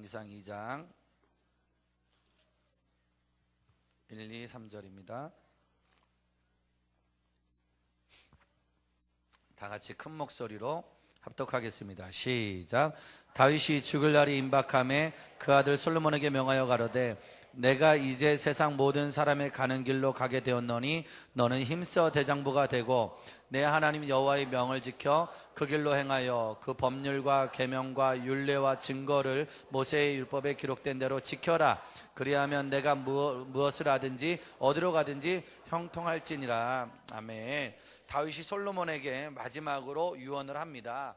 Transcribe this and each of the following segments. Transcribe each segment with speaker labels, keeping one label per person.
Speaker 1: 사사기상 2장 1, 2, 3절입니다. 다 같이 큰 목소리로 합독하겠습니다. 시작. 다윗이 죽을 날이 임박함에 그 아들 솔로몬에게 명하여 가로되 내가 이제 세상 모든 사람의 가는 길로 가게 되었노니 너는 힘써 대장부가 되고 내 하나님 여호와의 명을 지켜 그 길로 행하여 그 법률과 계명과 율례와 증거를 모세의 율법에 기록된 대로 지켜라. 그리하면 내가 무엇을 하든지 어디로 가든지 형통할지니라. 아멘. 다윗이 솔로몬에게 마지막으로 유언을 합니다.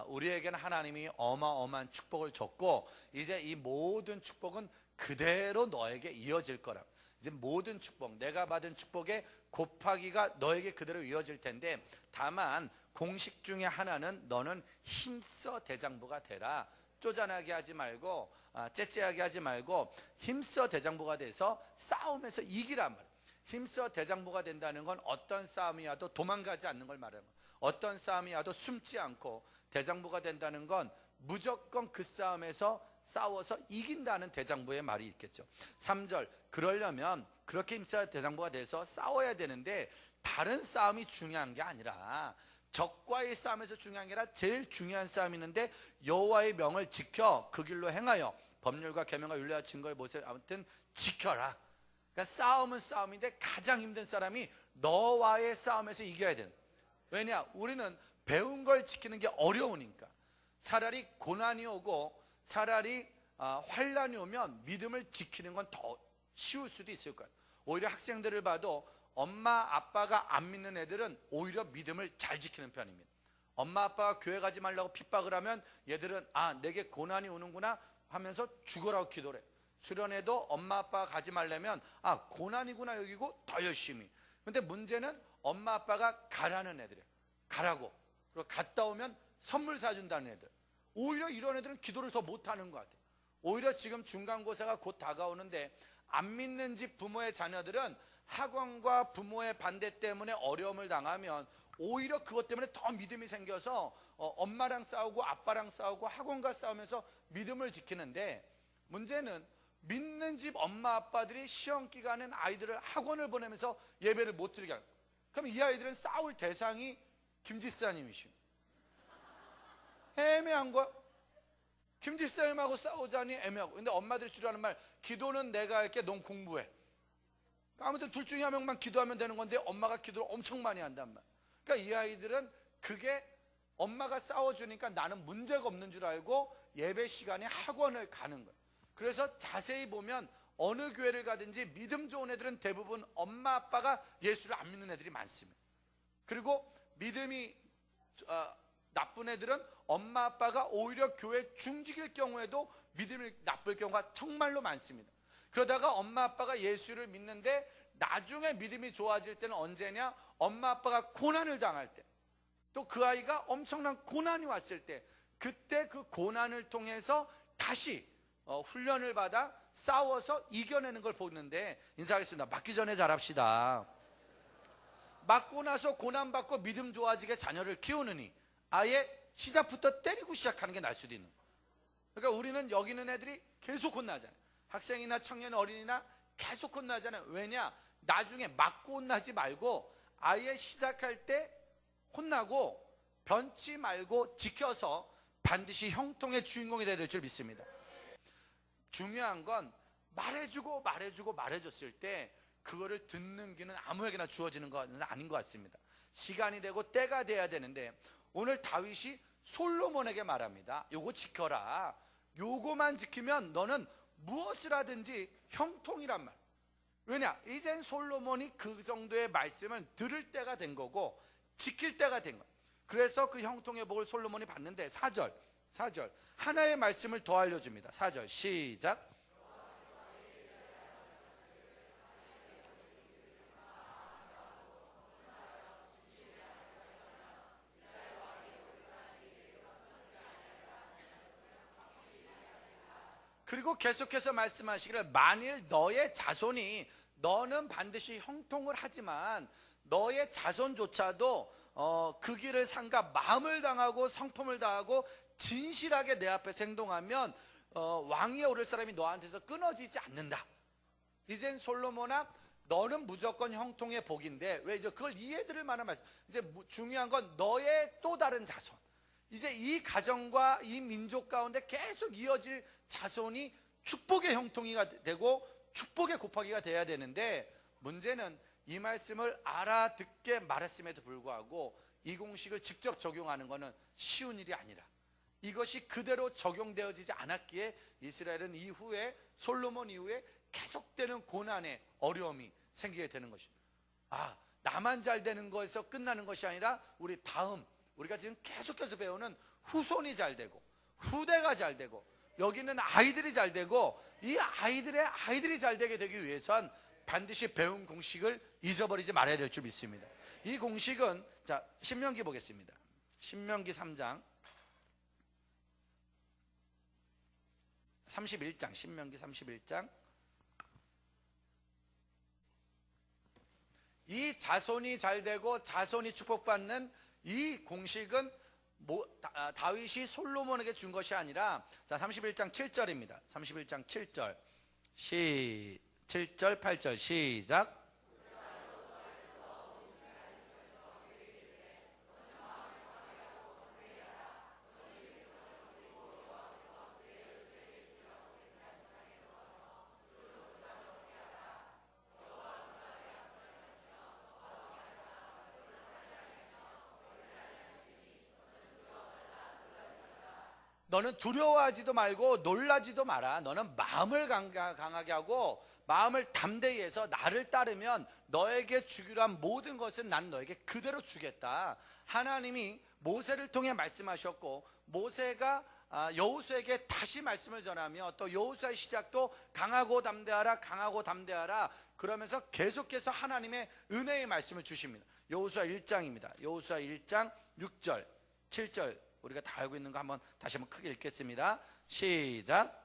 Speaker 1: 우리에게는 하나님이 어마어마한 축복을 줬고 이제 이 모든 축복은 그대로 너에게 이어질 거라. 이제 모든 축복, 내가 받은 축복의 곱하기가 너에게 그대로 이어질 텐데, 다만 공식 중에 하나는 너는 힘써 대장부가 되라. 쪼잔하게 하지 말고 째째하게 하지 말고 힘써 대장부가 돼서 싸움에서 이기란 말이야. 힘써 대장부가 된다는 건 어떤 싸움이 와도 도망가지 않는 걸 말하는 거야. 어떤 싸움이 와도 숨지 않고, 대장부가 된다는 건 무조건 그 싸움에서 싸워서 이긴다는 대장부의 말이 있겠죠. 3절, 그러려면 그렇게 힘써 대장부가 돼서 싸워야 되는데 다른 싸움이 중요한 게 아니라, 적과의 싸움에서 중요한 게 아니라 제일 중요한 싸움이 있는데 여호와의 명을 지켜 그 길로 행하여 법률과 계명과 율례와 증거의 모세, 아무튼 지켜라. 그러니까 싸움은 싸움인데 가장 힘든 사람이 너와의 싸움에서 이겨야 되는. 왜냐? 우리는 배운 걸 지키는 게 어려우니까. 차라리 고난이 오고 차라리 환난이 오면 믿음을 지키는 건 더 쉬울 수도 있을 거예요. 오히려 학생들을 봐도 엄마 아빠가 안 믿는 애들은 오히려 믿음을 잘 지키는 편입니다. 엄마 아빠가 교회 가지 말라고 핍박을 하면 얘들은 내게 고난이 오는구나 하면서 죽으라고 기도를 해. 수련회도 엄마 아빠가 가지 말려면 고난이구나 여기고 더 열심히. 근데 문제는 엄마 아빠가 가라는 애들이에요. 가라고. 그리고 갔다 오면 선물 사준다는 애들. 오히려 이런 애들은 기도를 더 못하는 것 같아요. 오히려 지금 중간고사가 곧 다가오는데 안 믿는 집 부모의 자녀들은 학원과 부모의 반대 때문에 어려움을 당하면 오히려 그것 때문에 더 믿음이 생겨서 엄마랑 싸우고 아빠랑 싸우고 학원과 싸우면서 믿음을 지키는데, 문제는 믿는 집 엄마 아빠들이 시험 기간엔 아이들을 학원을 보내면서 예배를 못 드리게 하는 거예요. 그럼 이 아이들은 싸울 대상이 김지사님이십니다. 애매한 거야. 김지사님하고 싸우자니 애매하고. 근데 엄마들이 주려는 말, 기도는 내가 할게, 넌 공부해. 아무튼 둘 중에 한 명만 기도하면 되는 건데 엄마가 기도를 엄청 많이 한단 말이야. 그러니까 이 아이들은 그게 엄마가 싸워주니까 나는 문제가 없는 줄 알고 예배 시간에 학원을 가는 거야. 그래서 자세히 보면 어느 교회를 가든지 믿음 좋은 애들은 대부분 엄마 아빠가 예수를 안 믿는 애들이 많습니다. 그리고 믿음이 나쁜 애들은 엄마 아빠가 오히려 교회 중직일 경우에도 믿음이 나쁠 경우가 정말로 많습니다. 그러다가 엄마 아빠가 예수를 믿는데 나중에 믿음이 좋아질 때는 언제냐? 엄마 아빠가 고난을 당할 때, 또 그 아이가 엄청난 고난이 왔을 때, 그때 그 고난을 통해서 다시 훈련을 받아 싸워서 이겨내는 걸 보는데, 인사하겠습니다. 맞기 전에 잘합시다. 맞고 나서 고난받고 믿음 좋아지게 자녀를 키우느니 아예 시작부터 때리고 시작하는 게 나을 수도 있는 거예요. 그러니까 우리는 여기 있는 애들이 계속 혼나잖아요. 학생이나 청년 어린이나 계속 혼나잖아요. 왜냐? 나중에 맞고 혼나지 말고 아예 시작할 때 혼나고 변치 말고 지켜서 반드시 형통의 주인공이 되야 될 줄 믿습니다. 중요한 건 말해줬을 때 그거를 듣는 귀는 아무에게나 주어지는 건 아닌 것 같습니다. 시간이 되고 때가 돼야 되는데, 오늘 다윗이 솔로몬에게 말합니다. 요거 지켜라. 요거만 지키면 너는 무엇을 하든지 형통이란 말. 왜냐? 이젠 솔로몬이 그 정도의 말씀을 들을 때가 된 거고 지킬 때가 된 거야. 그래서 그 형통의 복을 솔로몬이 받는데 4절 하나의 말씀을 더 알려줍니다. 4절 시작. 그리고 계속해서 말씀하시기를, 만일 너의 자손이, 너는 반드시 형통을 하지만 너의 자손조차도 그 길을 삼가 마음을 당하고 성품을 다하고 진실하게 내 앞에서 행동하면 왕위에 오를 사람이 너한테서 끊어지지 않는다. 이젠 솔로몬아, 너는 무조건 형통의 복인데, 왜 이제 그걸 이해들을 만한 말씀. 이제 중요한 건 너의 또 다른 자손. 이제 이 가정과 이 민족 가운데 계속 이어질 자손이 축복의 형통이가 되고 축복의 곱하기가 돼야 되는데, 문제는 이 말씀을 알아듣게 말했음에도 불구하고 이 공식을 직접 적용하는 것은 쉬운 일이 아니라, 이것이 그대로 적용되어지지 않았기에 이스라엘은 이후에, 솔로몬 이후에 계속되는 고난의 어려움이 생기게 되는 것입니다. 나만 잘 되는 것에서 끝나는 것이 아니라 우리 다음, 우리가 지금 계속해서 배우는 후손이 잘 되고 후대가 잘 되고 여기는 아이들이 잘 되고 이 아이들의 아이들이 잘 되게 되기 위해선 반드시 배운 공식을 잊어버리지 말아야 될 줄 믿습니다. 이 공식은, 자, 신명기 보겠습니다. 신명기 3장 31장, 신명기 31장. 이 자손이 잘 되고 자손이 축복받는 이 공식은 다윗이 솔로몬에게 준 것이 아니라, 자, 31장 7절입니다. 31장 7절 7절 8절 시작. 너는 두려워하지도 말고 놀라지도 마라. 너는 마음을 강하게 하고 마음을 담대히 해서 나를 따르면 너에게 주기로 한 모든 것은 난 너에게 그대로 주겠다. 하나님이 모세를 통해 말씀하셨고, 모세가 여호수아에게 다시 말씀을 전하며, 또 여호수아의 시작도 강하고 담대하라, 강하고 담대하라, 그러면서 계속해서 하나님의 은혜의 말씀을 주십니다. 여호수아 1장입니다. 여호수아 1장 6절 7절 우리가 다 알고 있는 거 한번 다시 한번 크게 읽겠습니다. 시작.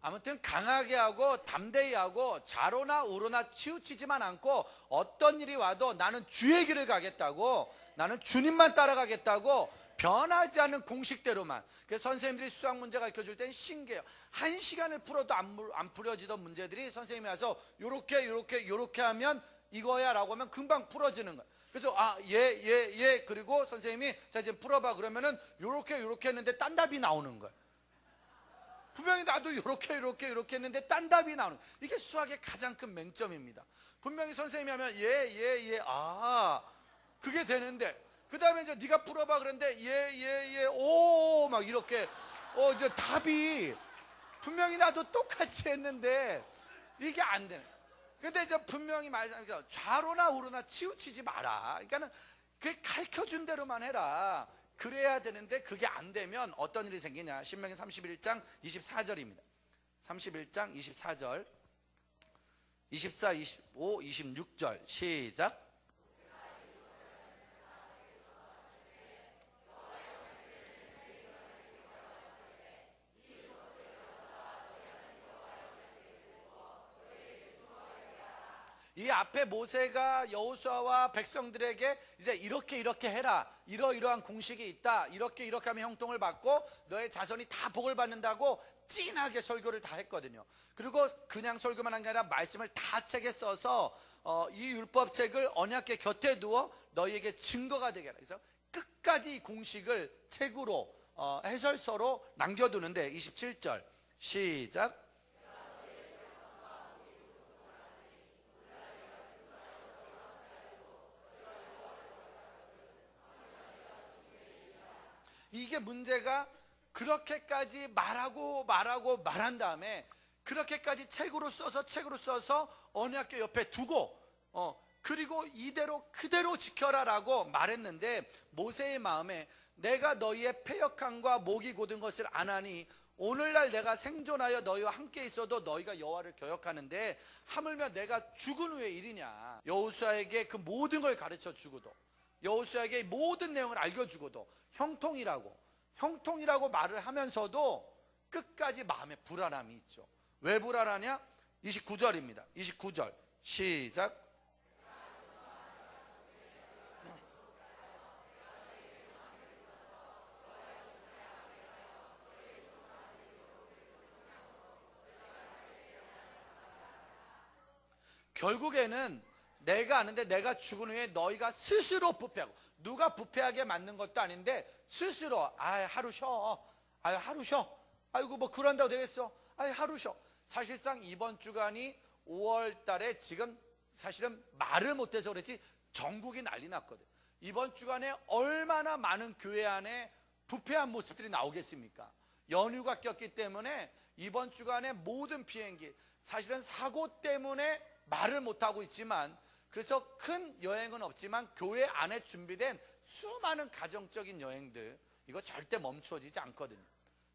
Speaker 1: 아무튼 강하게 하고 담대히 하고 좌로나 우로나 치우치지만 않고 어떤 일이 와도 나는 주의 길을 가겠다고, 나는 주님만 따라가겠다고 변하지 않는 공식대로만. 그래서 선생님들이 수학 문제 가르쳐줄 때는 신기해요. 1시간을 풀어도 안 풀어지던 문제들이 선생님이 와서 요렇게 하면 이거야 라고 하면 금방 풀어지는 거예요. 그래서 예 그리고 선생님이 자 이제 풀어봐 그러면은 요렇게 했는데 딴 답이 나오는 거예요. 분명히 나도 이렇게 했는데 딴 답이 나오는 거예요. 이게 수학의 가장 큰 맹점입니다. 분명히 선생님이 하면 그게 되는데, 그 다음에 이제 네가 풀어봐 그런데 오 막 이렇게 이제 답이 분명히 나도 똑같이 했는데 이게 안 되는. 근데 이제 분명히 말씀하니까 좌로나 우로나 치우치지 마라. 그러니까는 그 가르쳐준 대로만 해라. 그래야 되는데 그게 안 되면 어떤 일이 생기냐. 신명기 31장 24절입니다. 31장 24절 24, 25, 26절 시작. 이 앞에 모세가 여호수아와 백성들에게 이제 이렇게 해라, 이러이러한 공식이 있다, 이렇게 하면 형통을 받고 너의 자손이 다 복을 받는다고 찐하게 설교를 다 했거든요. 그리고 그냥 설교만 한 게 아니라 말씀을 다 책에 써서 이 율법책을 언약궤 곁에 두어 너희에게 증거가 되게 하라. 그래서 끝까지 이 공식을 책으로 해설서로 남겨두는데, 27절 시작. 이게 문제가, 그렇게까지 말한 다음에 그렇게까지 책으로 써서 언약궤 옆에 두고 그리고 그대로 지켜라라고 말했는데, 모세의 마음에 내가 너희의 패역함과 목이 곧은 것을 아나니 오늘날 내가 생존하여 너희와 함께 있어도 너희가 여호와를 거역하는데 하물며 내가 죽은 후의 일이냐. 여호수아에게 그 모든 걸 가르쳐 주고도, 여호수아에게 모든 내용을 알려주고도 형통이라고 말을 하면서도 끝까지 마음에 불안함이 있죠. 왜 불안하냐? 29절입니다. 29절 시작. 결국에는 내가 아는데 내가 죽은 후에 너희가 스스로 부패하고, 누가 부패하게 만든 것도 아닌데 스스로 하루 쉬어, 하루 쉬어, 아이고 뭐 그런다고 되겠어, 하루 쉬어. 사실상 이번 주간이 5월 달에 지금 사실은 말을 못해서 그렇지 전국이 난리 났거든. 이번 주간에 얼마나 많은 교회 안에 부패한 모습들이 나오겠습니까? 연휴가 꼈기 때문에 이번 주간에 모든 비행기, 사실은 사고 때문에 말을 못하고 있지만, 그래서 큰 여행은 없지만 교회 안에 준비된 수많은 가정적인 여행들, 이거 절대 멈추어지지 않거든요.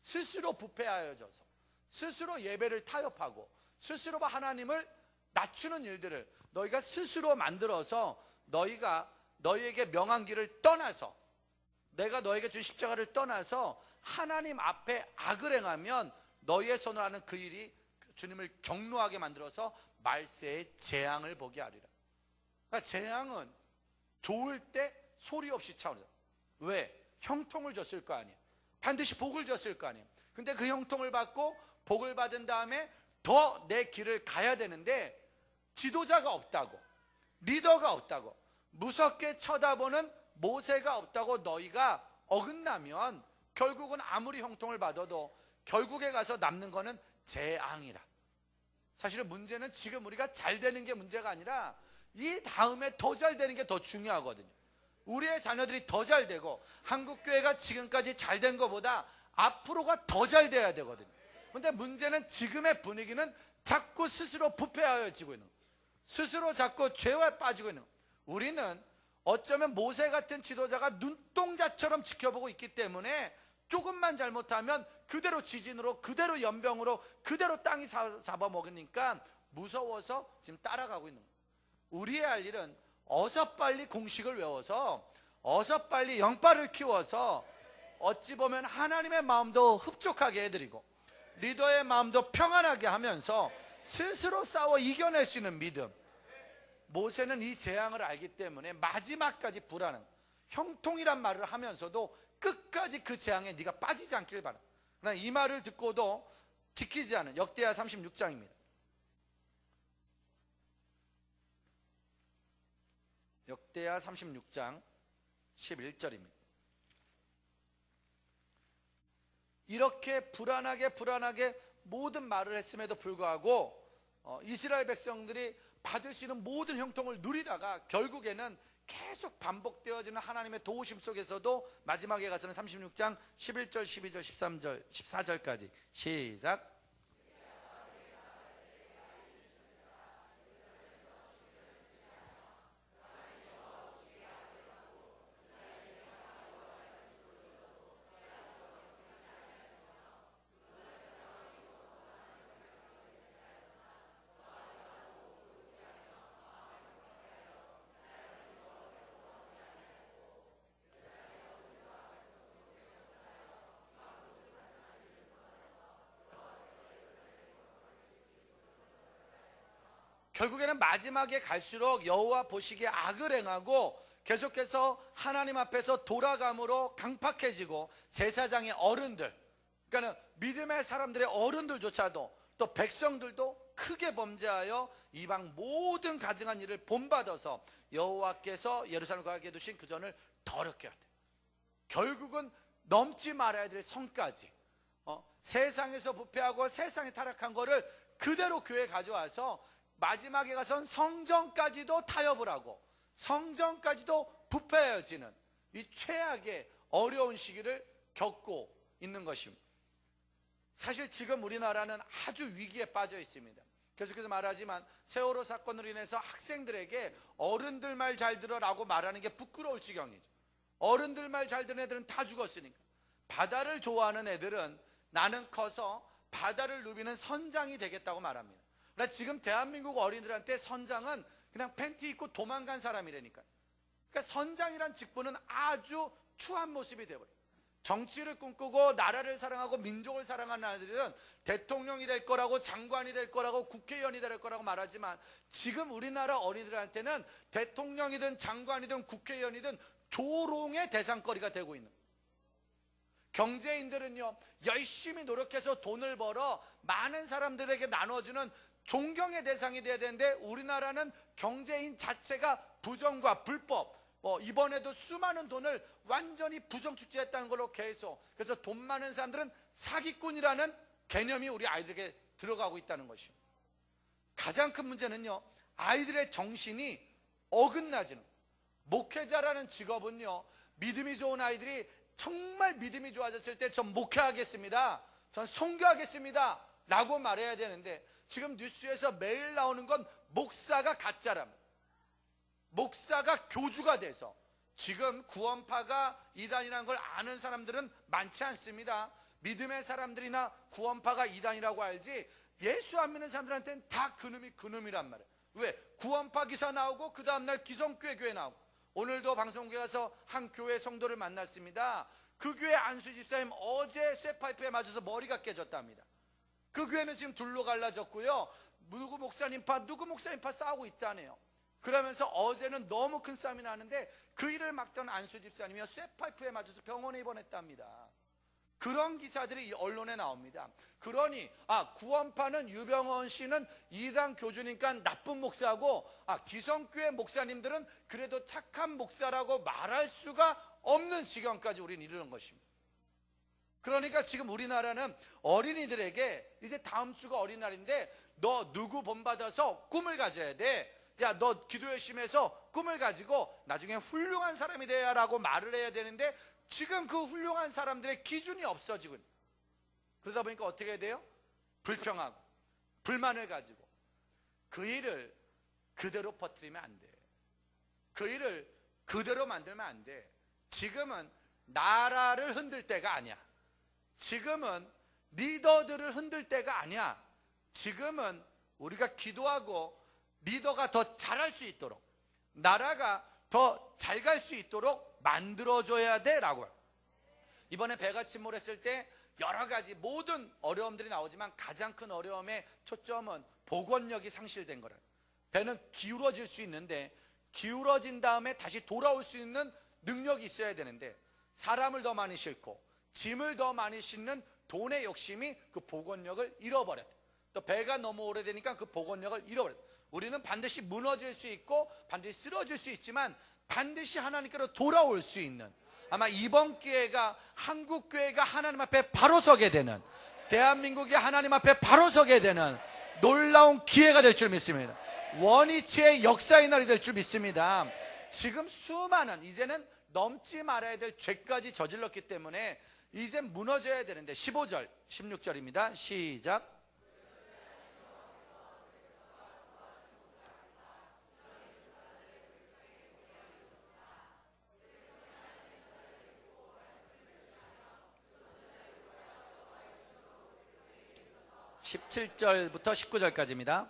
Speaker 1: 스스로 부패하여져서 스스로 예배를 타협하고 스스로 하나님을 낮추는 일들을 너희가 스스로 만들어서, 너희가 너희에게 명한 길을 떠나서, 내가 너에게 준 십자가를 떠나서 하나님 앞에 악을 행하면 너희의 손으로 하는 그 일이 주님을 경노하게 만들어서 말세의 재앙을 보게 하리라. 그러니까 재앙은 좋을 때 소리 없이 차오르다. 왜? 형통을 줬을 거 아니에요. 반드시 복을 줬을 거 아니에요. 근데 그 형통을 받고 복을 받은 다음에 더 내 길을 가야 되는데 지도자가 없다고, 리더가 없다고, 무섭게 쳐다보는 모세가 없다고 너희가 어긋나면 결국은 아무리 형통을 받아도 결국에 가서 남는 거는 재앙이라. 사실은 문제는 지금 우리가 잘 되는 게 문제가 아니라 이 다음에 더 잘 되는 게 더 중요하거든요. 우리의 자녀들이 더 잘 되고 한국교회가 지금까지 잘 된 것보다 앞으로가 더 잘 돼야 되거든요. 근데 문제는 지금의 분위기는 자꾸 스스로 부패하여지고 있는 거예요. 스스로 자꾸 죄에 빠지고 있는 거예요. 우리는 어쩌면 모세 같은 지도자가 눈동자처럼 지켜보고 있기 때문에 조금만 잘못하면 그대로 지진으로, 그대로 연병으로, 그대로 땅이 잡아먹으니까 무서워서 지금 따라가고 있는 거예요. 우리의 할 일은 어서 빨리 공식을 외워서, 어서 빨리 영빨을 키워서 어찌 보면 하나님의 마음도 흡족하게 해드리고 리더의 마음도 평안하게 하면서 스스로 싸워 이겨낼 수 있는 믿음. 모세는 이 재앙을 알기 때문에 마지막까지 불안한, 형통이란 말을 하면서도 끝까지 그 재앙에 네가 빠지지 않길 바라. 그러나 이 말을 듣고도 지키지 않은 역대하 36장입니다. 역대하 36장 11절입니다. 이렇게 불안하게 모든 말을 했음에도 불구하고 이스라엘 백성들이 받을 수 있는 모든 형통을 누리다가 결국에는 계속 반복되어지는 하나님의 도우심 속에서도 마지막에 가서는 36장 11절, 12절, 13절, 14절까지 시작. 결국에는 마지막에 갈수록 여호와 보시기에 악을 행하고 계속해서 하나님 앞에서 돌아감으로 강팍해지고 제사장의 어른들, 그러니까 믿음의 사람들의 어른들조차도 또 백성들도 크게 범죄하여 이방 모든 가증한 일을 본받아서 여호와께서 예루살렘 거하게 두신 그 전을 더럽게 하되, 결국은 넘지 말아야 될 성까지 세상에서 부패하고 세상에 타락한 거를 그대로 교회에 가져와서 마지막에 가선 성전까지도 타협을 하고 성전까지도 부패해지는 이 최악의 어려운 시기를 겪고 있는 것입니다. 사실 지금 우리나라는 아주 위기에 빠져 있습니다. 계속해서 말하지만 세월호 사건으로 인해서 학생들에게 어른들 말 잘 들어라고 말하는 게 부끄러울 지경이죠. 어른들 말 잘 듣는 애들은 다 죽었으니까. 바다를 좋아하는 애들은 나는 커서 바다를 누비는 선장이 되겠다고 말합니다. 그러나 지금 대한민국 어린이들한테 선장은 그냥 팬티 입고 도망간 사람이라니까요. 그러니까 선장이란 직분은 아주 추한 모습이 되어버려요. 정치를 꿈꾸고 나라를 사랑하고 민족을 사랑하는 아이들은 대통령이 될 거라고, 장관이 될 거라고, 국회의원이 될 거라고 말하지만, 지금 우리나라 어린이들한테는 대통령이든 장관이든 국회의원이든 조롱의 대상거리가 되고 있는, 경제인들은요 열심히 노력해서 돈을 벌어 많은 사람들에게 나눠주는 존경의 대상이 돼야 되는데, 우리나라는 경제인 자체가 부정과 불법, 이번에도 수많은 돈을 완전히 부정축제했다는 걸로 계속, 그래서 돈 많은 사람들은 사기꾼이라는 개념이 우리 아이들에게 들어가고 있다는 것입니다. 가장 큰 문제는요, 아이들의 정신이 어긋나지는, 목회자라는 직업은요, 믿음이 좋은 아이들이 정말 믿음이 좋아졌을 때 전 목회하겠습니다, 전 선교하겠습니다 라고 말해야 되는데, 지금 뉴스에서 매일 나오는 건 목사가 가짜랍니다. 목사가 교주가 돼서, 지금 구원파가 이단이라는 걸 아는 사람들은 많지 않습니다. 믿음의 사람들이나 구원파가 이단이라고 알지, 예수 안 믿는 사람들한테는 다 그놈이 그놈이란 말이에요. 왜? 구원파 기사 나오고 그 다음날 기성교회 교회 나오고, 오늘도 방송국에 가서 한 교회 성도를 만났습니다. 그 교회 안수 집사님 어제 쇠파이프에 맞아서 머리가 깨졌답니다. 그 교회는 지금 둘로 갈라졌고요, 누구 목사님파 누구 목사님파 싸우고 있다네요. 그러면서 어제는 너무 큰 싸움이 나는데 그 일을 막던 안수 집사님이 쇠파이프에 맞아서 병원에 입원했답니다. 그런 기사들이 이 언론에 나옵니다. 그러니 구원파는 유병원 씨는 이단 교주니까 나쁜 목사고, 기성교회 목사님들은 그래도 착한 목사라고 말할 수가 없는 지경까지 우리는 이르는 것입니다. 그러니까 지금 우리나라는 어린이들에게, 이제 다음 주가 어린날인데 너 누구 본받아서 꿈을 가져야 돼, 야 너 기도 열심히 해서 꿈을 가지고 나중에 훌륭한 사람이 돼야 라고 말을 해야 되는데, 지금 그 훌륭한 사람들의 기준이 없어지고, 그러다 보니까 어떻게 해야 돼요? 불평하고 불만을 가지고 그 일을 그대로 퍼뜨리면 안 돼. 그 일을 그대로 만들면 안 돼. 지금은 나라를 흔들 때가 아니야. 지금은 리더들을 흔들 때가 아니야. 지금은 우리가 기도하고 리더가 더 잘할 수 있도록, 나라가 더 잘 갈 수 있도록 만들어줘야 돼 라고. 이번에 배가 침몰했을 때 여러 가지 모든 어려움들이 나오지만 가장 큰 어려움의 초점은 복원력이 상실된 거래요. 배는 기울어질 수 있는데, 기울어진 다음에 다시 돌아올 수 있는 능력이 있어야 되는데, 사람을 더 많이 싣고 짐을 더 많이 싣는 돈의 욕심이 그 복원력을 잃어버렸다. 또 배가 너무 오래되니까 그 복원력을 잃어버렸다. 우리는 반드시 무너질 수 있고 반드시 쓰러질 수 있지만 반드시 하나님께로 돌아올 수 있는, 아마 이번 기회가 한국 교회가 하나님 앞에 바로 서게 되는, 대한민국이 하나님 앞에 바로 서게 되는 놀라운 기회가 될 줄 믿습니다. 원위치의 역사의 날이 될 줄 믿습니다. 지금 수많은, 이제는 넘지 말아야 될 죄까지 저질렀기 때문에 이제 무너져야 되는데, 15절 16절입니다 시작. 17절부터 19절까지입니다.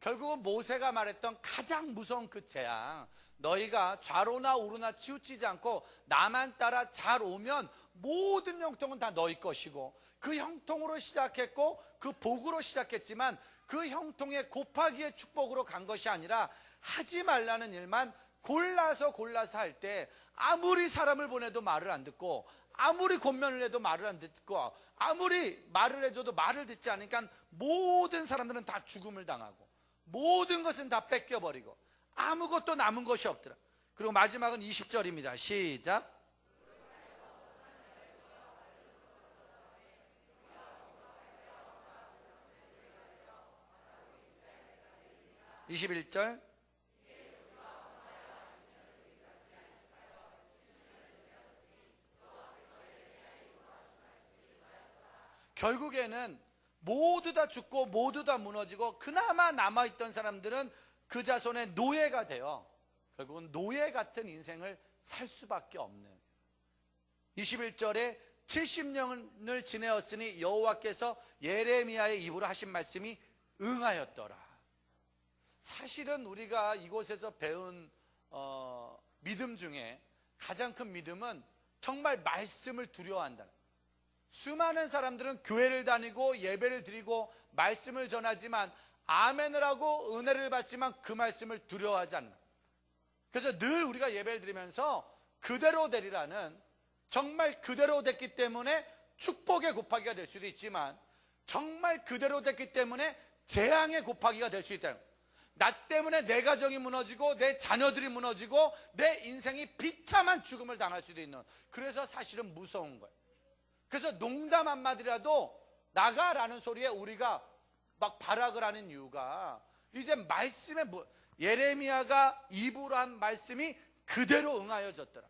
Speaker 1: 결국은 모세가 말했던 가장 무서운 그 재앙, 너희가 좌로나 우로나 치우치지 않고 나만 따라 잘 오면 모든 형통은 다 너희 것이고, 그 형통으로 시작했고 그 복으로 시작했지만 그 형통의 곱하기의 축복으로 간 것이 아니라, 하지 말라는 일만 골라서 할 때 아무리 사람을 보내도 말을 안 듣고, 아무리 권면을 해도 말을 안 듣고, 아무리 말을 해줘도 말을 듣지 않으니까 모든 사람들은 다 죽음을 당하고 모든 것은 다 뺏겨버리고 아무것도 남은 것이 없더라. 그리고 마지막은 20절입니다 시작. 21절. 결국에는 모두 다 죽고 모두 다 무너지고 그나마 남아있던 사람들은 그 자손의 노예가 되어 결국은 노예 같은 인생을 살 수밖에 없는 21절에 70년을 지내었으니 여호와께서 예레미야의 입으로 하신 말씀이 응하였더라. 사실은 우리가 이곳에서 배운 믿음 중에 가장 큰 믿음은 정말 말씀을 두려워한다는, 수많은 사람들은 교회를 다니고 예배를 드리고 말씀을 전하지만 아멘을 하고 은혜를 받지만 그 말씀을 두려워하지 않는, 그래서 늘 우리가 예배를 드리면서 그대로 되리라는, 정말 그대로 됐기 때문에 축복의 곱하기가 될 수도 있지만 정말 그대로 됐기 때문에 재앙의 곱하기가 될 수 있다는 거예요. 나 때문에 내 가정이 무너지고 내 자녀들이 무너지고 내 인생이 비참한 죽음을 당할 수도 있는, 그래서 사실은 무서운 거예요. 그래서 농담 한마디라도 나가라는 소리에 우리가 막 발악을 하는 이유가 이제 말씀에 예레미야가 입으로 한 말씀이 그대로 응하여졌더라.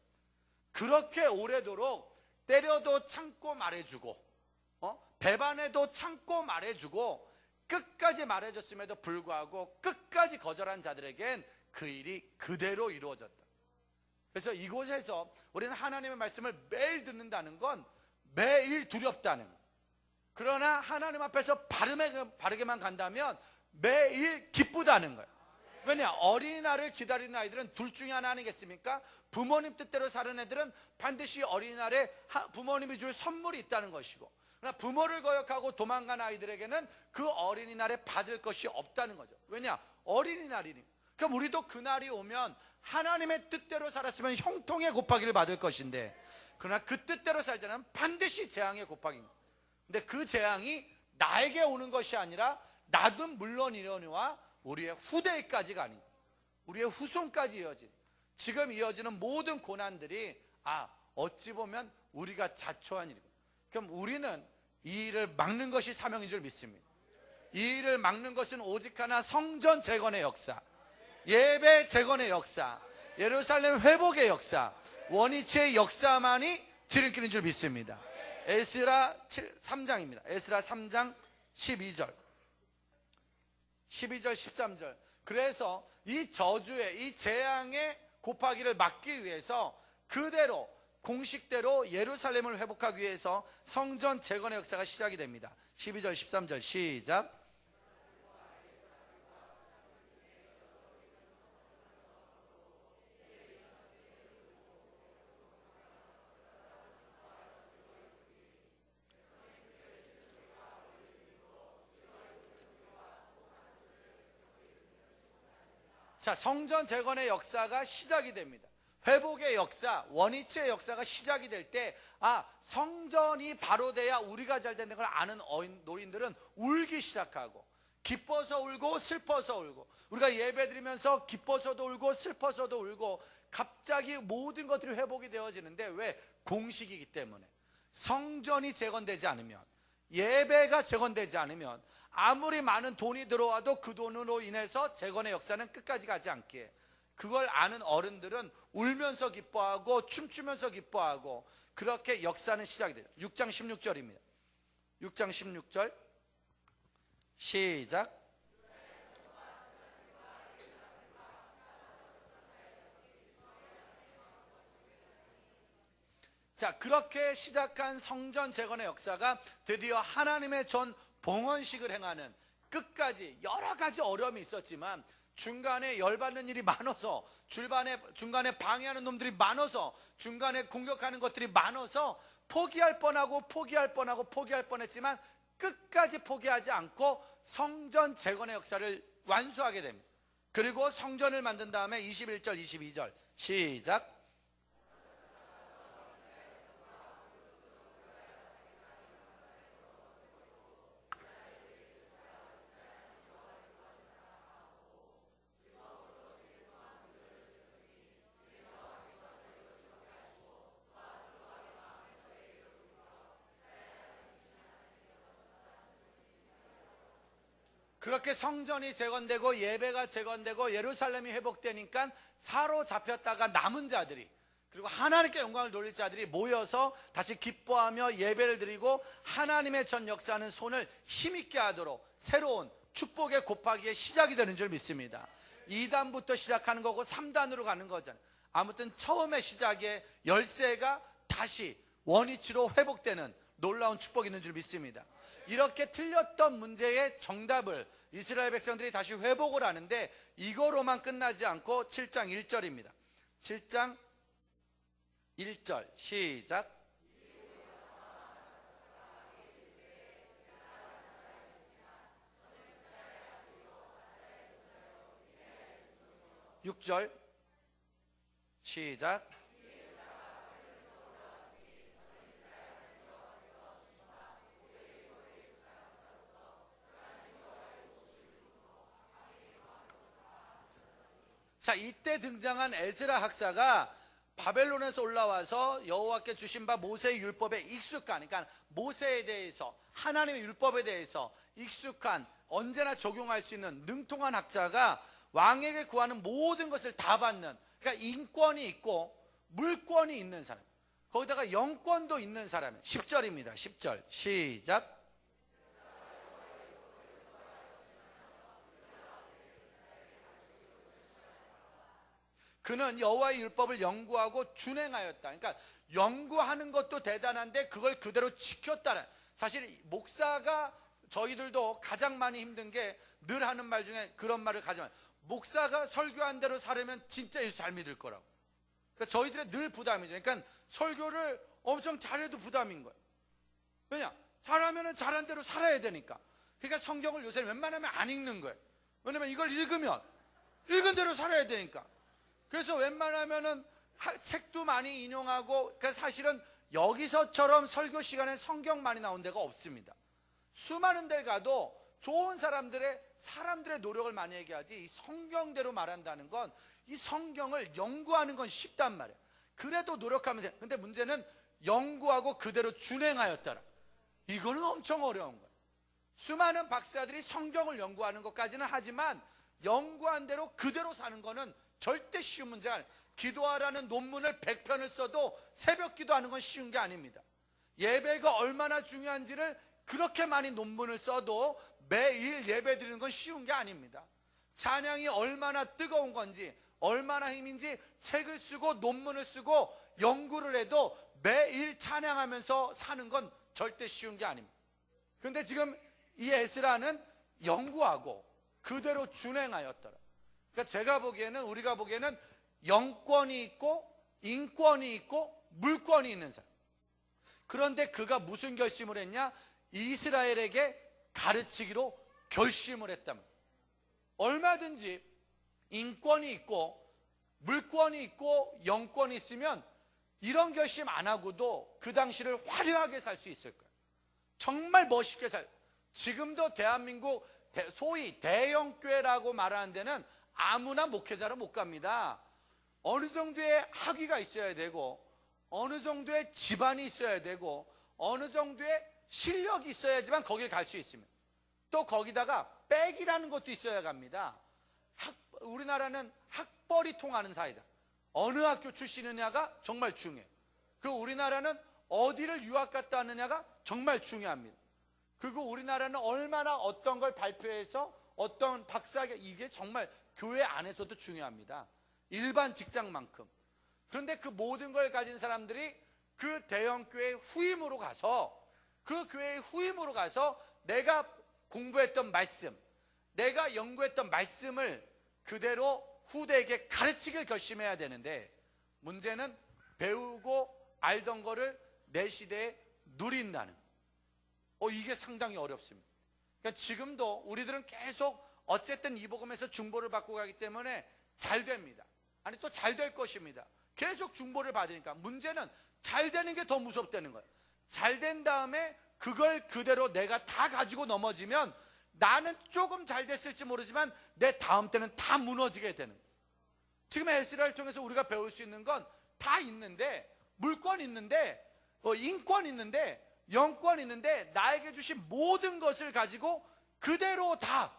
Speaker 1: 그렇게 오래도록 때려도 참고 말해주고 배반해도 참고 말해주고 끝까지 말해줬음에도 불구하고 끝까지 거절한 자들에겐 그 일이 그대로 이루어졌다. 그래서 이곳에서 우리는 하나님의 말씀을 매일 듣는다는 건 매일 두렵다는 거예요. 그러나 하나님 앞에서 바르게만 간다면 매일 기쁘다는 거예요. 왜냐? 어린이날을 기다리는 아이들은 둘 중에 하나 아니겠습니까? 부모님 뜻대로 사는 애들은 반드시 어린이날에 부모님이 줄 선물이 있다는 것이고, 그러나 부모를 거역하고 도망간 아이들에게는 그 어린이날에 받을 것이 없다는 거죠. 왜냐? 어린이날이니까. 그럼 우리도 그날이 오면 하나님의 뜻대로 살았으면 형통의 곱하기를 받을 것인데, 그러나 그 뜻대로 살지 않으면 반드시 재앙의 곱하기입니다. 근데 그 재앙이 나에게 오는 것이 아니라 나도 물론이려니와 우리의 후대까지가 아닌, 우리의 후손까지 이어진, 지금 이어지는 모든 고난들이 어찌 보면 우리가 자초한 일이고, 그럼 우리는 이 일을 막는 것이 사명인 줄 믿습니다. 이 일을 막는 것은 오직 하나, 성전 재건의 역사, 예배 재건의 역사, 예루살렘 회복의 역사, 원위치의 역사만이 지름길인 줄 믿습니다. 에스라 3장입니다. 에스라 3장 12절 13절. 그래서 이 저주의, 이 재앙의 곱하기를 막기 위해서 그대로 공식대로 예루살렘을 회복하기 위해서 성전 재건의 역사가 시작이 됩니다. 12절 13절 시작. 자, 성전 재건의 역사가 시작이 됩니다. 회복의 역사, 원위치의 역사가 시작이 될 때 성전이 바로 돼야 우리가 잘 되는 걸 아는 노인들은 울기 시작하고, 기뻐서 울고 슬퍼서 울고, 우리가 예배 드리면서 기뻐서도 울고 슬퍼서도 울고, 갑자기 모든 것들이 회복이 되어지는데, 왜? 공식이기 때문에. 성전이 재건되지 않으면, 예배가 재건되지 않으면 아무리 많은 돈이 들어와도 그 돈으로 인해서 재건의 역사는 끝까지 가지 않기에, 그걸 아는 어른들은 울면서 기뻐하고 춤추면서 기뻐하고, 그렇게 역사는 시작이 돼요. 6장 16절입니다. 6장 16절 시작. 자, 그렇게 시작한 성전 재건의 역사가 드디어 하나님의 전 봉헌식을 행하는, 끝까지 여러 가지 어려움이 있었지만 중간에 열받는 일이 많아서, 중간에 방해하는 놈들이 많아서, 중간에 공격하는 것들이 많아서 포기할 뻔했지만 끝까지 포기하지 않고 성전 재건의 역사를 완수하게 됩니다. 그리고 성전을 만든 다음에 21절 22절 시작. 그렇게 성전이 재건되고 예배가 재건되고 예루살렘이 회복되니까 사로잡혔다가 남은 자들이, 그리고 하나님께 영광을 돌릴 자들이 모여서 다시 기뻐하며 예배를 드리고 하나님의 전 역사하는 손을 힘있게 하도록 새로운 축복의 곱하기의 시작이 되는 줄 믿습니다. 2단부터 시작하는 거고 3단으로 가는 거잖아요. 아무튼 처음의 시작에 열쇠가 다시 원위치로 회복되는 놀라운 축복이 있는 줄 믿습니다. 이렇게 틀렸던 문제의 정답을 이스라엘 백성들이 다시 회복을 하는데 이거로만 끝나지 않고 7장 1절입니다. 7장 1절 시작. 육 절 시작. 자, 이때 등장한 에스라 학사가 바벨론에서 올라와서 여호와께 주신 바 모세의 율법에 익숙한, 그러니까 모세에 대해서, 하나님의 율법에 대해서 익숙한, 언제나 적용할 수 있는 능통한 학자가 왕에게 구하는 모든 것을 다 받는, 그러니까 인권이 있고 물권이 있는 사람, 거기다가 영권도 있는 사람. 10절입니다 10절 시작. 그는 여호와의 율법을 연구하고 준행하였다. 그러니까 연구하는 것도 대단한데 그걸 그대로 지켰다는. 사실 목사가, 저희들도 가장 많이 힘든 게 늘 하는 말 중에 그런 말을 가지만, 목사가 설교한 대로 살으면 진짜 예수 잘 믿을 거라고. 그러니까 저희들의 늘 부담이죠. 그러니까 설교를 엄청 잘해도 부담인 거예요. 왜냐? 잘하면 잘한 대로 살아야 되니까. 그러니까 성경을 요새 웬만하면 안 읽는 거예요. 왜냐면 이걸 읽으면 읽은 대로 살아야 되니까. 그래서 웬만하면은 책도 많이 인용하고, 그러니까 사실은 여기서처럼 설교 시간에 성경 많이 나온 데가 없습니다. 수많은 데를 가도 좋은 사람들의 노력을 많이 얘기하지, 이 성경대로 말한다는 건, 이 성경을 연구하는 건 쉽단 말이에요. 그래도 노력하면 돼. 근데 문제는 연구하고 그대로 준행하였더라. 이거는 엄청 어려운 거예요. 수많은 박사들이 성경을 연구하는 것까지는 하지만 연구한 대로 그대로 사는 거는 절대 쉬운 문제가 아니에요. 기도하라는 논문을 100편을 써도 새벽 기도하는 건 쉬운 게 아닙니다. 예배가 얼마나 중요한지를 그렇게 많이 논문을 써도 매일 예배 드리는 건 쉬운 게 아닙니다. 찬양이 얼마나 뜨거운 건지, 얼마나 힘인지 책을 쓰고 논문을 쓰고 연구를 해도 매일 찬양하면서 사는 건 절대 쉬운 게 아닙니다. 그런데 지금 이 에스라는 연구하고 그대로 준행하였더라. 그러니까 제가 보기에는, 우리가 보기에는 영권이 있고 인권이 있고 물권이 있는 사람. 그런데 그가 무슨 결심을 했냐? 이스라엘에게 가르치기로 결심을 했다면, 얼마든지 인권이 있고 물권이 있고 영권이 있으면 이런 결심 안 하고도 그 당시를 화려하게 살 수 있을 거예요. 정말 멋있게 지금도 대한민국 소위 대형교회라고 말하는 데는 아무나 목회자로 못 갑니다. 어느 정도의 학위가 있어야 되고, 어느 정도의 집안이 있어야 되고, 어느 정도의 실력이 있어야지만 거길 갈 수 있습니다. 또 거기다가 백이라는 것도 있어야 갑니다. 우리나라는 학벌이 통하는 사회다. 어느 학교 출신이냐가 정말 중요해요. 그리고 우리나라는 어디를 유학 갔다 왔느냐가 정말 중요합니다. 그리고 우리나라는 얼마나 어떤 걸 발표해서 어떤 박사학위, 이게 정말 교회 안에서도 중요합니다. 일반 직장만큼. 그런데 그 모든 걸 가진 사람들이 그 대형교회 후임으로 가서, 그 교회의 후임으로 가서 내가 공부했던 말씀, 내가 연구했던 말씀을 그대로 후대에게 가르치길 결심해야 되는데, 문제는 배우고 알던 거를 내 시대에 누린다는, 이게 상당히 어렵습니다. 그러니까 지금도 우리들은 계속 어쨌든 이 복음에서 중보를 받고 가기 때문에 잘 됩니다. 아니, 또 잘 될 것입니다. 계속 중보를 받으니까. 문제는 잘 되는 게 더 무섭다는 거예요. 잘 된 다음에 그걸 그대로 내가 다 가지고 넘어지면 나는 조금 잘 됐을지 모르지만 내 다음 때는 다 무너지게 되는 거예요. 지금 에스라를 통해서 우리가 배울 수 있는 건 다 있는데, 물권 있는데, 인권 있는데, 영권 있는데, 나에게 주신 모든 것을 가지고 그대로 다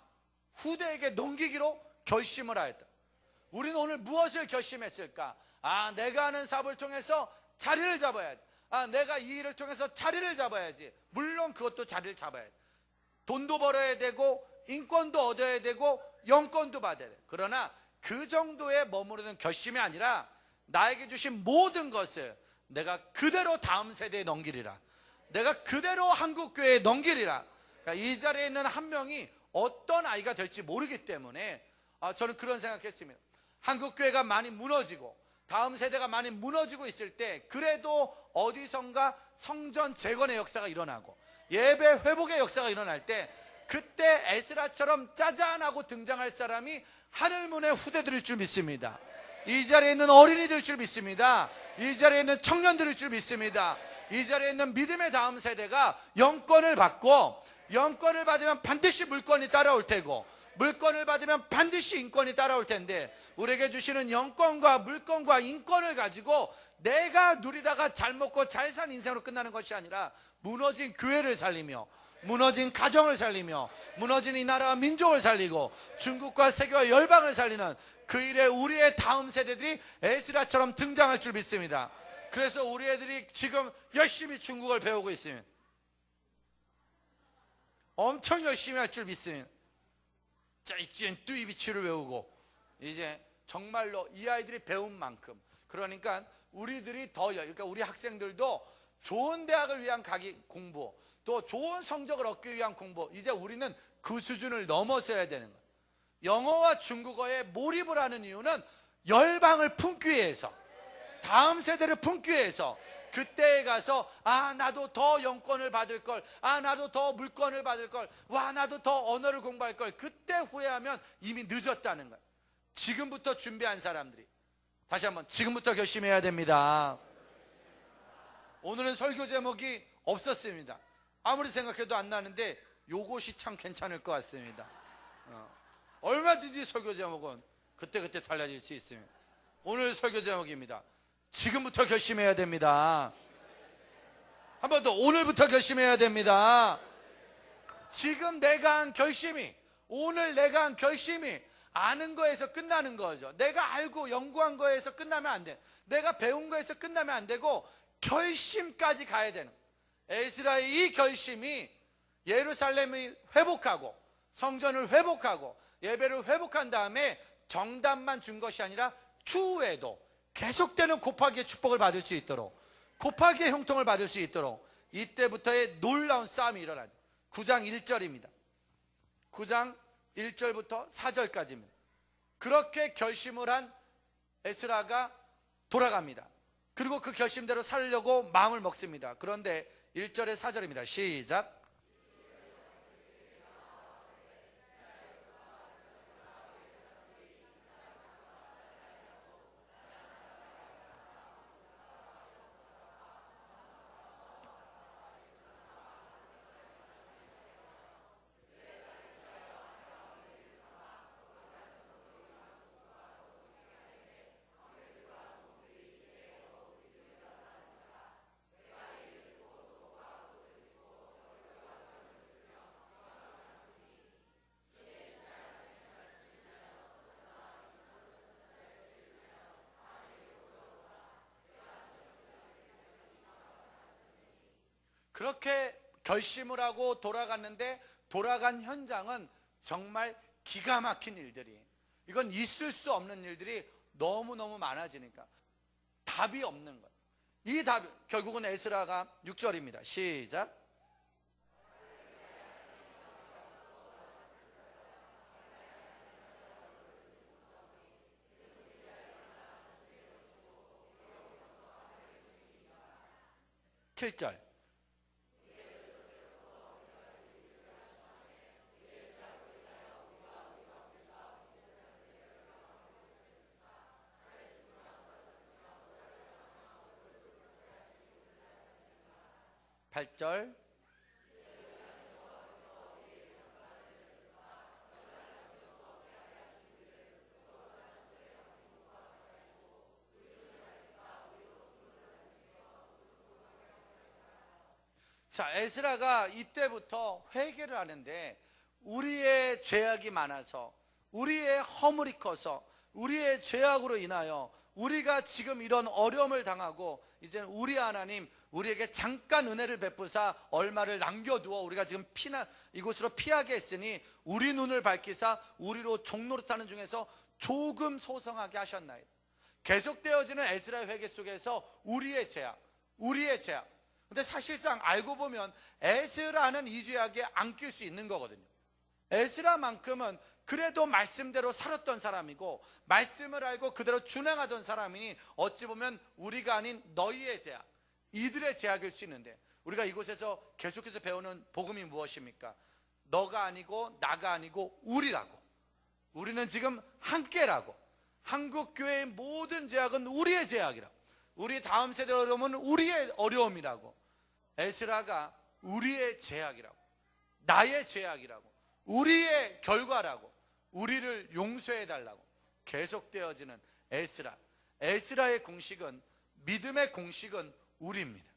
Speaker 1: 후대에게 넘기기로 결심을 하였다. 우리는 오늘 무엇을 결심했을까? 내가 하는 사업을 통해서 자리를 잡아야지. 내가 이 일을 통해서 자리를 잡아야지. 물론 그것도 자리를 잡아야지. 돈도 벌어야 되고 인권도 얻어야 되고 영권도 받아야 돼. 그러나 그 정도에 머무르는 결심이 아니라 나에게 주신 모든 것을 내가 그대로 다음 세대에 넘기리라. 내가 그대로 한국교회에 넘기리라. 그러니까 이 자리에 있는 한 명이 어떤 아이가 될지 모르기 때문에 저는 그런 생각했습니다. 한국교회가 많이 무너지고 다음 se대가 많이 무너지고 있을 때 그래도 어디선가 성전 재건의 역사가 일어나고 예배 회복의 역사가 일어날 때 그때 에스라처럼 짜잔하고 등장할 사람이 하늘문의 후대들일 줄 믿습니다. 이 자리에 있는 어린이들일 줄 믿습니다. 이 자리에 있는 청년들일 줄 믿습니다. 이 자리에 있는 믿음의 다음 세대가 영권을 받고 영권을 받으면 반드시 물권이 따라올 테고 물권을 받으면 반드시 인권이 따라올 텐데 우리에게 주시는 영권과 물권과 인권을 가지고 내가 누리다가 잘 먹고 잘 산 인생으로 끝나는 것이 아니라 무너진 교회를 살리며 무너진 가정을 살리며 무너진 이 나라와 민족을 살리고 중국과 세계와 열방을 살리는 그 일에 우리의 다음 세대들이 에스라처럼 등장할 줄 믿습니다. 그래서 우리 애들이 지금 열심히 중국어를 배우고 있습니다. 엄청 열심히 할 줄 믿습니다. 짜이찐 뚜이비치를 외우고 이제 정말로 이 아이들이 배운 만큼 그러니까 우리들이 그러니까 우리 학생들도 좋은 대학을 위한 공부 또 좋은 성적을 얻기 위한 공부 이제 우리는 그 수준을 넘어서야 되는 거예요. 영어와 중국어에 몰입을 하는 이유는 열방을 품기 위해서 다음 세대를 품기 위해서 그때에 가서 나도 더 영권을 받을 걸 나도 더 물권을 받을 걸 나도 더 언어를 공부할 걸 그때 후회하면 이미 늦었다는 거예요. 지금부터 준비한 사람들이 다시 한번 지금부터 결심해야 됩니다. 오늘은 설교 제목이 없었습니다. 아무리 생각해도 안 나는데 요것이 참 괜찮을 것 같습니다. 얼마든지 설교 제목은 그때그때 달라질 수 있습니다. 오늘 설교 제목입니다. 지금부터 결심해야 됩니다. 한 번 더 오늘부터 결심해야 됩니다. 지금 내가 한 결심이 오늘 내가 한 결심이 아는 거에서 끝나는 거죠. 내가 알고 연구한 거에서 끝나면 안 돼. 내가 배운 거에서 끝나면 안 되고 결심까지 가야 되는 에스라의 이 결심이 예루살렘을 회복하고 성전을 회복하고 예배를 회복한 다음에 정답만 준 것이 아니라 추후에도 계속되는 곱하기의 축복을 받을 수 있도록 곱하기의 형통을 받을 수 있도록 이때부터의 놀라운 싸움이 일어나죠. 9장 1절입니다 9장 1절부터 4절까지입니다 그렇게 결심을 한 에스라가 돌아갑니다. 그리고 그 결심대로 살려고 마음을 먹습니다. 그런데 1절에 4절입니다 시작. 그렇게 결심을 하고 돌아갔는데 돌아간 현장은 정말 기가 막힌 일들이 이건 있을 수 없는 일들이 너무너무 많아지니까 답이 없는 거예요. 이 답이 결국은 에스라가 6절입니다 시작. (7절) 8절 자, 에스라가 이때부터 회개를 하는데 우리의 죄악이 많아서 우리의 허물이 커서 우리의 죄악으로 인하여 우리가 지금 이런 어려움을 당하고 이제는 우리 하나님 우리에게 잠깐 은혜를 베푸사 얼마를 남겨두어 우리가 지금 이곳으로 피하게 했으니 우리 눈을 밝히사 우리로 종노릇하는 중에서 조금 소성하게 하셨나이다. 계속되어지는 에스라의 회개 속에서 우리의 죄악. 근데 사실상 알고 보면 에스라는 이 죄악에 안 낄 수 있는 거거든요. 에스라만큼은 그래도 말씀대로 살았던 사람이고 말씀을 알고 그대로 준행하던 사람이니 어찌 보면 우리가 아닌 너희의 죄악, 이들의 죄악일 수 있는데, 우리가 이곳에서 계속해서 배우는 복음이 무엇입니까? 너가 아니고 나가 아니고 우리라고. 우리는 지금 함께라고. 한국교회의 모든 죄악은 우리의 죄악이라고. 우리 다음 세대 어려움은 우리의 어려움이라고. 에스라가 우리의 죄악이라고, 나의 죄악이라고, 우리의 결과라고, 우리를 용서해달라고 계속되어지는 에스라의 공식은, 믿음의 공식은 우리입니다.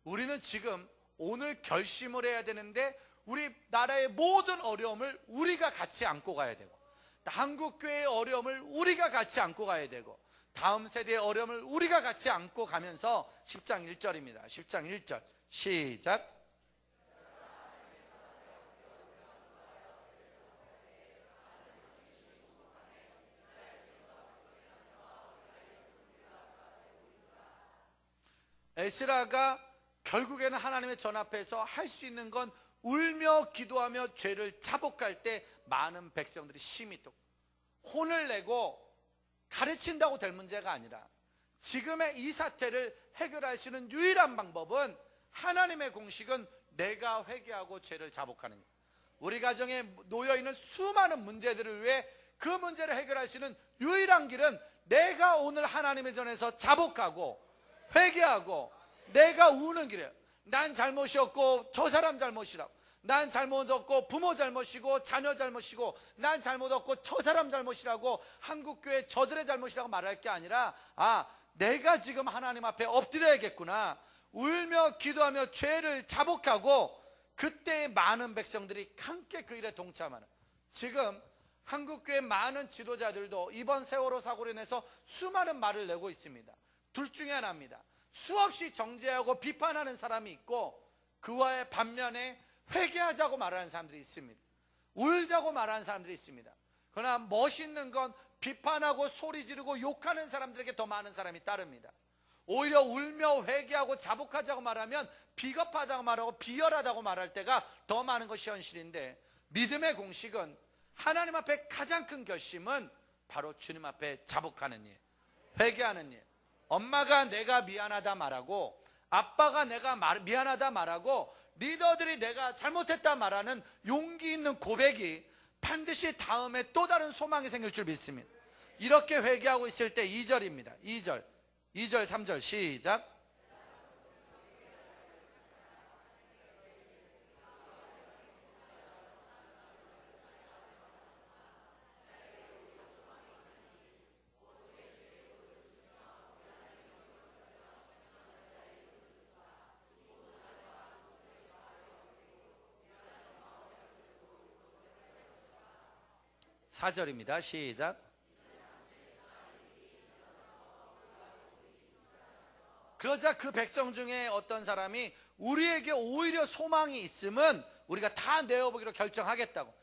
Speaker 1: 우리는 지금 오늘 결심을 해야 되는데 우리 나라의 모든 어려움을 우리가 같이 안고 가야 되고, 한국교회의 어려움을 우리가 같이 안고 가야 되고, 다음 세대의 어려움을 우리가 같이 안고 가면서 10장 1절입니다. 10장 1절 시작. 에스라가 결국에는 하나님의 전 앞에서 할 수 있는 건 울며 기도하며 죄를 자복할 때 많은 백성들이 심히 또 혼을 내고 가르친다고 될 문제가 아니라, 지금의 이 사태를 해결할 수 있는 유일한 방법은, 하나님의 공식은 내가 회개하고 죄를 자복하는 것. 우리 가정에 놓여있는 수많은 문제들을 위해 그 문제를 해결할 수 있는 유일한 길은 내가 오늘 하나님의 전에서 자복하고 회개하고 내가 우는 길이에요. 난 잘못이었고 저 사람 잘못이라고, 난 잘못 없고 부모 잘못이고 자녀 잘못이고, 난 잘못 없고 저 사람 잘못이라고, 한국교회 저들의 잘못이라고 말할 게 아니라, 내가 지금 하나님 앞에 엎드려야겠구나, 울며 기도하며 죄를 자복하고, 그때 많은 백성들이 함께 그 일에 동참하는. 지금 한국교회 많은 지도자들도 이번 세월호 사고로 인해서 수많은 말을 내고 있습니다. 둘 중에 하나입니다. 수없이 정죄하고 비판하는 사람이 있고, 그와의 반면에 회개하자고 말하는 사람들이 있습니다. 울자고 말하는 사람들이 있습니다. 그러나 멋있는 건 비판하고 소리 지르고 욕하는 사람들에게 더 많은 사람이 따릅니다. 오히려 울며 회개하고 자복하자고 말하면 비겁하다고 말하고 비열하다고 말할 때가 더 많은 것이 현실인데, 믿음의 공식은, 하나님 앞에 가장 큰 결심은 바로 주님 앞에 자복하는 일, 회개하는 일. 엄마가 내가 미안하다 말하고, 아빠가 내가 미안하다 말하고, 리더들이 내가 잘못했다 말하는 용기 있는 고백이 반드시 다음에 또 다른 소망이 생길 줄 믿습니다. 이렇게 회개하고 있을 때 2절입니다. 2절 3절 시작. 사절입니다 시작. 그러자 그 백성 중에 어떤 사람이 우리에게 오히려 소망이 있음은 우리가 다 내어보기로 결정하겠다고,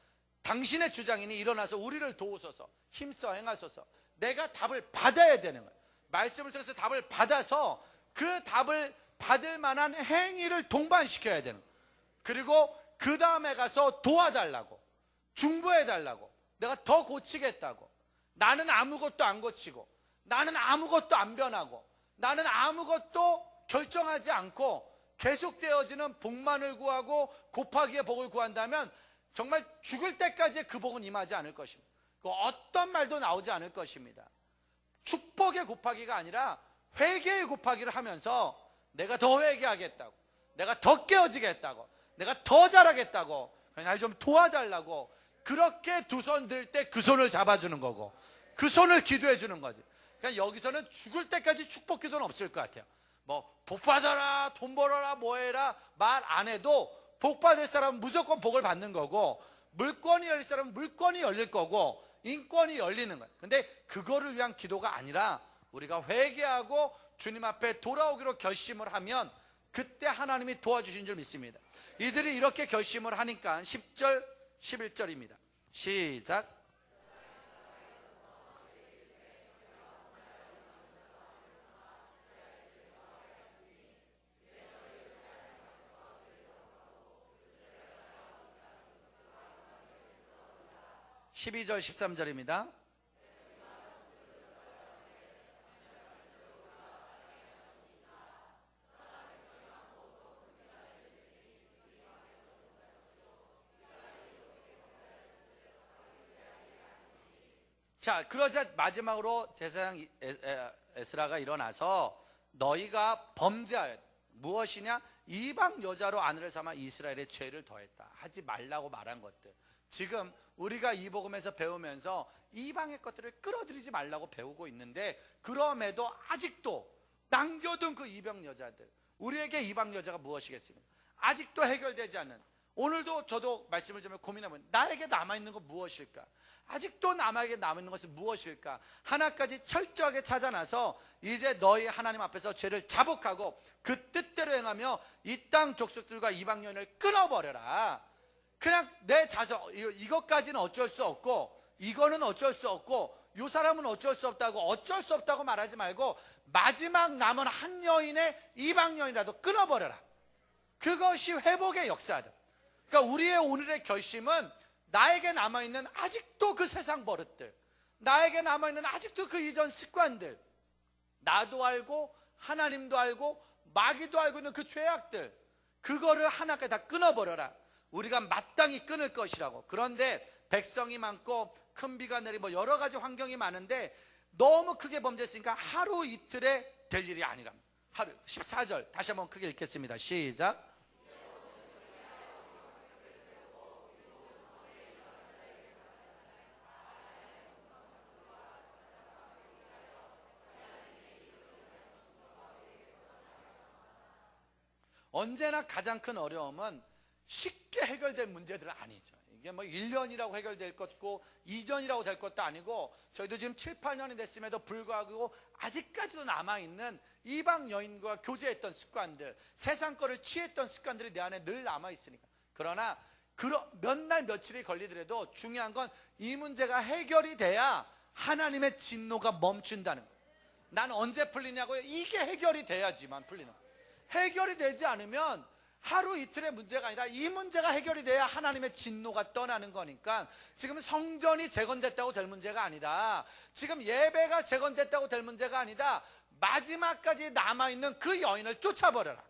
Speaker 1: 당신의 주장이니 일어나서 우리를 도우소서, 힘써 행하소서. 내가 답을 받아야 되는 거예요. 말씀을 통해서 답을 받아서 그 답을 받을 만한 행위를 동반시켜야 되는 거예요. 그리고 그 다음에 가서 도와달라고, 중보해달라고, 내가 더 고치겠다고. 나는 아무것도 안 고치고, 나는 아무것도 안 변하고, 나는 아무것도 결정하지 않고 계속되어지는 복만을 구하고 곱하기의 복을 구한다면 정말 죽을 때까지 그 복은 임하지 않을 것입니다. 어떤 말도 나오지 않을 것입니다. 축복의 곱하기가 아니라 회개의 곱하기를 하면서 내가 더 회개하겠다고, 내가 더 깨어지겠다고, 내가 더 잘하겠다고, 날 좀 도와달라고, 그렇게 두 손 들 때 그 손을 잡아주는 거고, 그 손을 기도해 주는 거지. 그러니까 여기서는 죽을 때까지 축복 기도는 없을 것 같아요. 뭐 복 받아라, 돈 벌어라, 뭐 해라 말 안 해도 복 받을 사람은 무조건 복을 받는 거고, 물권이 열릴 사람은 물권이 열릴 거고 인권이 열리는 거예요. 근데 그거를 위한 기도가 아니라 우리가 회개하고 주님 앞에 돌아오기로 결심을 하면 그때 하나님이 도와주신 줄 믿습니다. 이들이 이렇게 결심을 하니까 10절 11절입니다 시작. (12절) (13절입니다) 자, 그러자 마지막으로 제사장 에스라가 일어나서 너희가 범죄하였다. 무엇이냐? 이방 여자로 아내를 삼아 이스라엘의 죄를 더했다. 하지 말라고 말한 것들. 지금 우리가 이 복음에서 배우면서 이방의 것들을 끌어들이지 말라고 배우고 있는데, 그럼에도 아직도 남겨둔 그 이방 여자들, 우리에게 이방 여자가 무엇이겠습니까? 아직도 해결되지 않는, 오늘도 저도 말씀을 좀 고민하면 나에게 남아있는 건 무엇일까? 아직도 남에게 남아있는 것은 무엇일까? 하나까지 철저하게 찾아나서 이제 너희 하나님 앞에서 죄를 자복하고 그 뜻대로 행하며 이 땅 족속들과 이방 여인을 끊어버려라. 그냥 내 자성, 이것까지는 어쩔 수 없고 이거는 어쩔 수 없고 이 사람은 어쩔 수 없다고 말하지 말고 마지막 남은 한 여인의 이방 여인이라도 끊어버려라. 그것이 회복의 역사다. 그러니까 우리의 오늘의 결심은 나에게 남아있는 아직도 그 세상 버릇들, 나에게 남아있는 아직도 그 이전 습관들, 나도 알고 하나님도 알고 마귀도 알고 있는 그 죄악들, 그거를 하나까지 다 끊어버려라. 우리가 마땅히 끊을 것이라고. 그런데 백성이 많고 큰 비가 내리고 여러 가지 환경이 많은데 너무 크게 범죄했으니까 하루 이틀에 될 일이 아니랍니다. 하루. 14절 다시 한번 크게 읽겠습니다. 시작. 언제나 가장 큰 어려움은 쉽게 해결될 문제들은 아니죠. 이게 뭐 1년이라고 해결될 것고 2년이라고 될 것도 아니고, 저희도 지금 7, 8년이 됐음에도 불구하고 아직까지도 남아있는 이방 여인과 교제했던 습관들, 세상 거를 취했던 습관들이 내 안에 늘 남아있으니까. 그러나 몇 날 며칠이 걸리더라도 중요한 건 이 문제가 해결이 돼야 하나님의 진노가 멈춘다는 거예요. 난 언제 풀리냐고요? 이게 해결이 돼야지만 풀리는 거예요. 해결이 되지 않으면 하루 이틀의 문제가 아니라 이 문제가 해결이 돼야 하나님의 진노가 떠나는 거니까, 지금 성전이 재건됐다고 될 문제가 아니다. 지금 예배가 재건됐다고 될 문제가 아니다. 마지막까지 남아있는 그 여인을 쫓아버려라.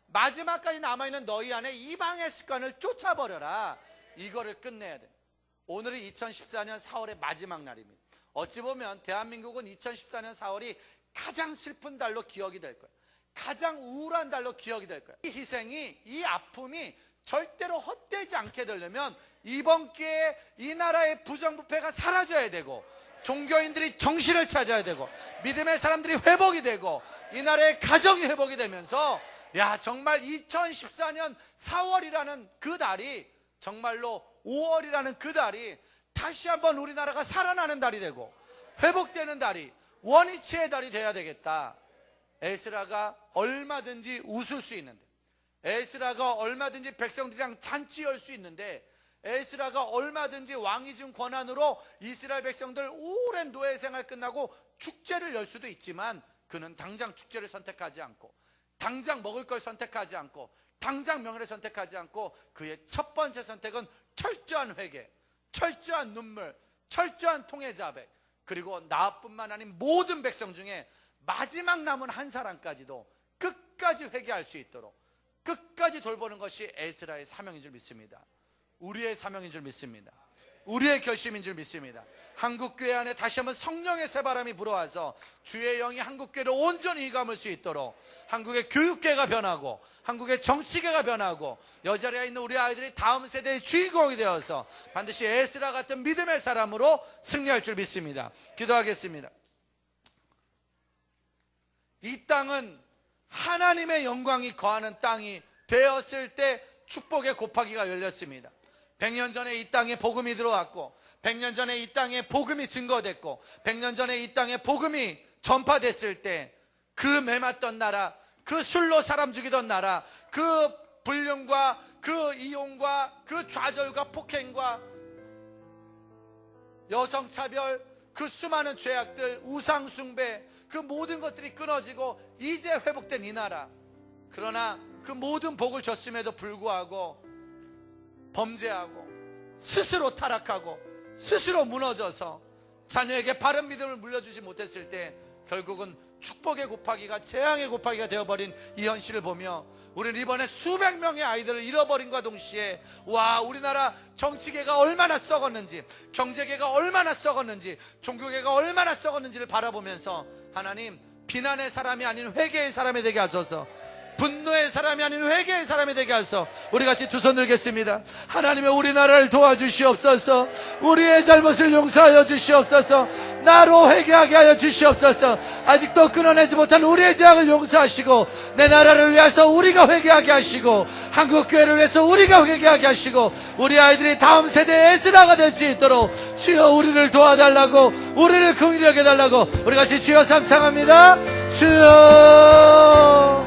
Speaker 1: 마지막까지 남아있는 너희 안에 이방의 습관을 쫓아버려라. 이거를 끝내야 돼. 오늘이 2014년 4월의 마지막 날입니다. 어찌 보면 대한민국은 2014년 4월이 가장 슬픈 달로 기억이 될 거예요. 가장 우울한 달로 기억이 될 거예요. 이 희생이, 이 아픔이 절대로 헛되지 않게 되려면 이번 기회에 이 나라의 부정부패가 사라져야 되고, 종교인들이 정신을 찾아야 되고, 믿음의 사람들이 회복이 되고, 이 나라의 가정이 회복이 되면서, 야, 정말 2014년 4월이라는 그 달이 정말로 5월이라는 그 달이 다시 한번 우리나라가 살아나는 달이 되고 회복되는 달이, 원위치의 달이 돼야 되겠다. 에스라가 얼마든지 웃을 수 있는데, 에스라가 얼마든지 백성들이랑 잔치 열 수 있는데, 에스라가 얼마든지 왕이 준 권한으로 이스라엘 백성들 오랜 노예 생활 끝나고 축제를 열 수도 있지만, 그는 당장 축제를 선택하지 않고, 당장 먹을 걸 선택하지 않고, 당장 명예를 선택하지 않고, 그의 첫 번째 선택은 철저한 회개, 철저한 눈물, 철저한 통해 자백, 그리고 나뿐만 아닌 모든 백성 중에 마지막 남은 한 사람까지도 끝까지 회개할 수 있도록 끝까지 돌보는 것이 에스라의 사명인 줄 믿습니다. 우리의 사명인 줄 믿습니다. 우리의 결심인 줄 믿습니다. 한국교회 안에 다시 한번 성령의 새바람이 불어와서 주의 영이 한국교회를 온전히 감을 수 있도록, 한국의 교육계가 변하고 한국의 정치계가 변하고 여자리에 있는 우리 아이들이 다음 세대의 주인공이 되어서 반드시 에스라 같은 믿음의 사람으로 승리할 줄 믿습니다. 기도하겠습니다. 이 땅은 하나님의 영광이 거하는 땅이 되었을 때 축복의 곱하기가 열렸습니다. 100년 전에 이 땅에 복음이 들어왔고 100년 전에 이 땅에 복음이 증거됐고 100년 전에 이 땅에 복음이 전파됐을 때 그 매맞던 나라, 그 술로 사람 죽이던 나라, 그 불륜과 그 이용과 그 좌절과 폭행과 여성차별, 그 수많은 죄악들, 우상숭배, 그 모든 것들이 끊어지고 이제 회복된 이 나라. 그러나 그 모든 복을 줬음에도 불구하고 범죄하고 스스로 타락하고 스스로 무너져서 자녀에게 바른 믿음을 물려주지 못했을 때 결국은 축복의 곱하기가 재앙의 곱하기가 되어버린 이 현실을 보며 우리는 이번에 수백 명의 아이들을 잃어버린과 동시에 와, 우리나라 정치계가 얼마나 썩었는지, 경제계가 얼마나 썩었는지, 종교계가 얼마나 썩었는지를 바라보면서 하나님, 비난의 사람이 아닌 회개의 사람이 되게 하소서. 분노의 사람이 아닌 회개의 사람이 되게 하소서. 우리 같이 두 손 들겠습니다. 하나님의 우리나라를 도와주시옵소서. 우리의 잘못을 용서하여 주시옵소서. 나로 회개하게 하여 주시옵소서. 아직도 끊어내지 못한 우리의 죄악을 용서하시고 내 나라를 위해서 우리가 회개하게 하시고 한국교회를 위해서 우리가 회개하게 하시고 우리 아이들이 다음 세대의 에스라가 될 수 있도록 주여 우리를 도와달라고, 우리를 긍휼히 여겨달라고 우리 같이 주여 삼창합니다. 주여.